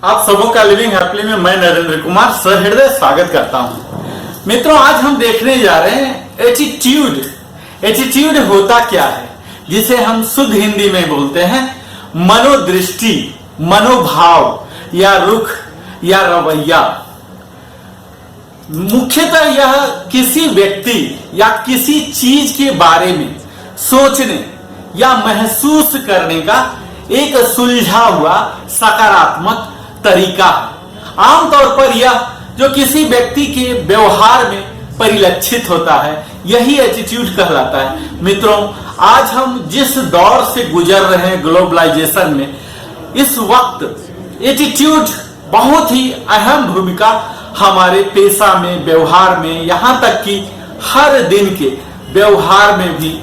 आप सबों का लिविंग हैप्पीली में मैं नरेंद्र कुमार सहृदय स्वागत करता हूं। मित्रों, आज हम देखने जा रहे हैं एटीट्यूड। एटीट्यूड होता क्या है, जिसे हम शुद्ध हिंदी में बोलते हैं मनोदृष्टि, मनोभाव या रुख या रवैया। मुख्यतः यह किसी व्यक्ति या किसी चीज के बारे में सोचने या महसूस करने का एक सुलझा हुआ सकारात्मक तरीका है। आमतौर पर यह जो किसी व्यक्ति के व्यवहार में परिलक्षित होता है, यही एटीट्यूड कहलाता है। मित्रों, आज हम जिस दौर से गुजर रहे हैं ग्लोबलाइजेशन में, इस वक्त एटीट्यूड बहुत ही अहम भूमिका हमारे पेशा में, व्यवहार में, यहां तक कि हर दिन के व्यवहार में भी,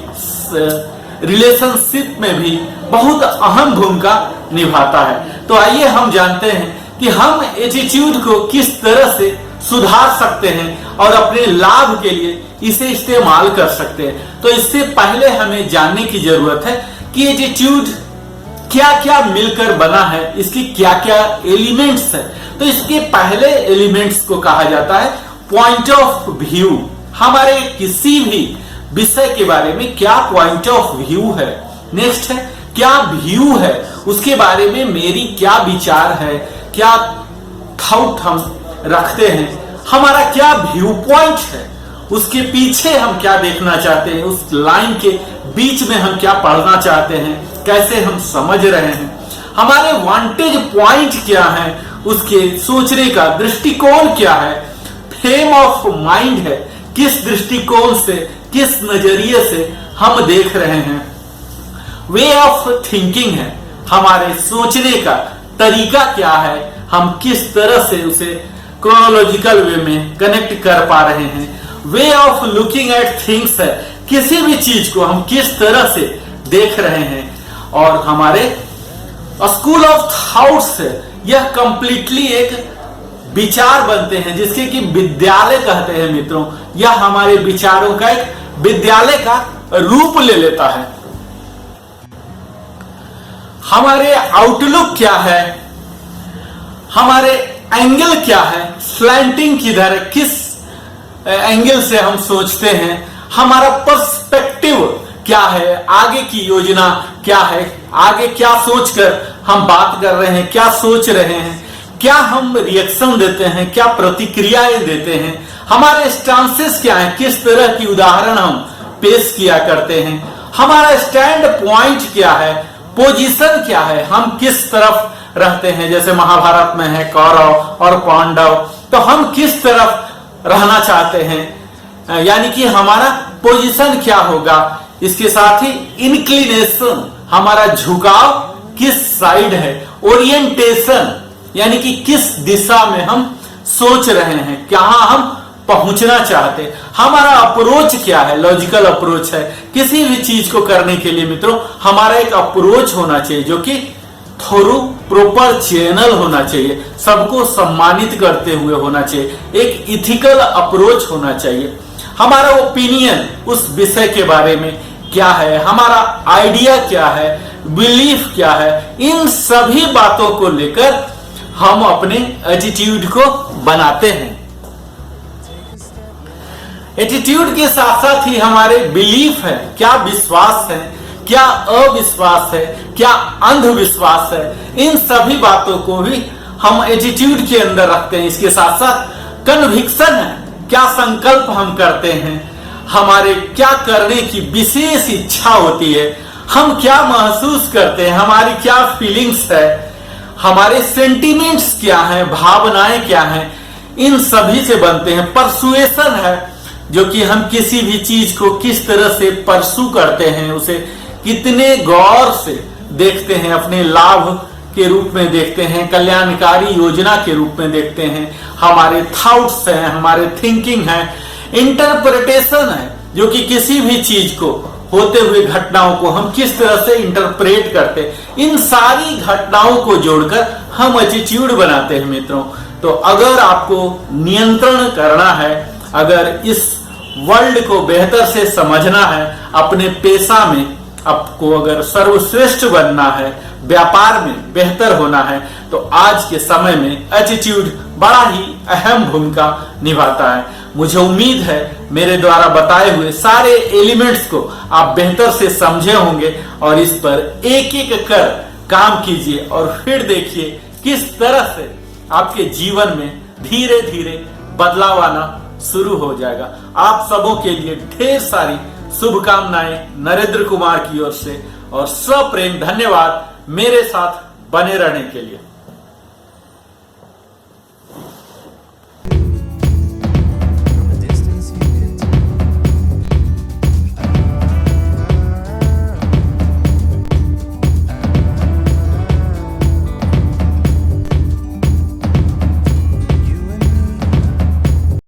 रिलेशनशिप में भी बहुत अहम भूमिका निभाता है। तो आइए हम जानते हैं कि हम एटीट्यूड को किस तरह से सुधार सकते हैं और अपने लाभ के लिए इसे इस्तेमाल कर सकते हैं। तो इससे पहले हमें जानने की जरूरत है कि एटीट्यूड क्या क्या मिलकर बना है, इसकी क्या क्या एलिमेंट्स है। तो इसके पहले एलिमेंट्स को कहा जाता है पॉइंट ऑफ व्यू। हमारे किसी भी विषय के बारे में क्या पॉइंट ऑफ व्यू है। नेक्स्ट है क्या व्यू है, उसके बारे में मेरी क्या विचार है, क्या थॉट हम रखते हैं, हमारा क्या व्यू पॉइंट है, उसके पीछे हम क्या देखना चाहते हैं, उस लाइन के बीच में हम क्या पढ़ना चाहते हैं, कैसे हम समझ रहे हैं, हमारे वांटेज पॉइंट क्या है, उसके सोचने का दृष्टिकोण क्या है, फ्रेम ऑफ माइंड है, किस दृष्टिकोण से, किस नजरिए से हम देख रहे हैं, वे ऑफ थिंकिंग है, हमारे सोचने का तरीका क्या है, हम किस तरह से उसे क्रोनोलॉजिकल वे में कनेक्ट कर पा रहे हैं, way of looking at things है, किसी भी चीज को हम किस तरह से देख रहे हैं, और हमारे स्कूल ऑफ थॉट्स है, यह कंप्लीटली एक विचार बनते हैं जिसके कि विद्यालय कहते हैं। मित्रों, यह हमारे विचारों का एक विद्यालय का रूप ले लेता है। हमारे आउटलुक क्या है, हमारे एंगल क्या है, स्लैंटिंग किधर है, किस एंगल से हम सोचते हैं, हमारा पर्सपेक्टिव क्या है, आगे की योजना क्या है, आगे क्या सोचकर हम बात कर रहे हैं, क्या सोच रहे हैं, क्या हम रिएक्शन देते हैं, क्या प्रतिक्रियाएं देते हैं, हमारे स्टांसेस क्या है, किस तरह की उदाहरण हम पेश किया करते हैं, हमारा स्टैंड पॉइंट क्या है, पोजीशन क्या है, हम किस तरफ रहते हैं। जैसे महाभारत में है कौरव और पांडव, तो हम किस तरफ रहना चाहते हैं, यानी कि हमारा पोजीशन क्या होगा। इसके साथ ही इंक्लिनेशन, हमारा झुकाव किस साइड है, ओरिएंटेशन यानी कि किस दिशा में हम सोच रहे हैं, कहां हम पहुंचना चाहते हैं, हमारा अप्रोच क्या है, लॉजिकल अप्रोच है। किसी भी चीज को करने के लिए मित्रों हमारा एक अप्रोच होना चाहिए जो कि थ्रू प्रॉपर चैनल होना चाहिए, सबको सम्मानित करते हुए होना चाहिए, एक इथिकल अप्रोच होना चाहिए। हमारा ओपिनियन उस विषय के बारे में क्या है, हमारा आइडिया क्या है, बिलीफ क्या है, इन सभी बातों को लेकर हम अपने एटीट्यूड को बनाते हैं। एटीट्यूड के साथ साथ ही हमारे बिलीफ है, क्या विश्वास है, क्या अविश्वास है, क्या अंधविश्वास है, इन सभी बातों को भी हम एटीट्यूड के अंदर रखते हैं। इसके साथ साथ कन्विक्शन है, क्या संकल्प हम करते हैं, हमारे क्या करने की विशेष इच्छा होती है, हम क्या महसूस करते हैं, हमारी क्या फीलिंग्स है, हमारे सेंटिमेंट्स क्या हैं, भावनाएं क्या हैं, इन सभी से बनते हैं। परसुएशन है, जो कि हम किसी भी चीज को किस तरह से परसू करते हैं, उसे कितने गौर से देखते हैं, अपने लाभ के रूप में देखते हैं, कल्याणकारी योजना के रूप में देखते हैं, हमारे थॉट्स हैं, हमारे थिंकिंग है, इंटरप्रिटेशन है, जो कि किसी भी चीज को, होते हुए घटनाओं को हम किस तरह से इंटरप्रेट करते हैं। इन सारी घटनाओं को जोड़कर हम एटीट्यूड बनाते हैं। मित्रों, तो अगर आपको नियंत्रण करना है, अगर इस वर्ल्ड को बेहतर से समझना है, अपने पेशा में आपको अगर सर्वश्रेष्ठ बनना है, व्यापार में बेहतर होना है, तो आज के समय में एटीट्यूड बड़ा ही अहम भूमिका निभाता है। मुझे उम्मीद है मेरे द्वारा बताए हुए सारे एलिमेंट्स को आप बेहतर से समझे होंगे और इस पर एक एक कर काम कीजिए और फिर देखिए किस तरह से आपके जीवन में धीरे धीरे बदलाव आना शुरू हो जाएगा। आप सबों के लिए ढेर सारी शुभकामनाएं नरेंद्र कुमार की ओर से और सप्रेम धन्यवाद मेरे साथ बने रहने के लिए।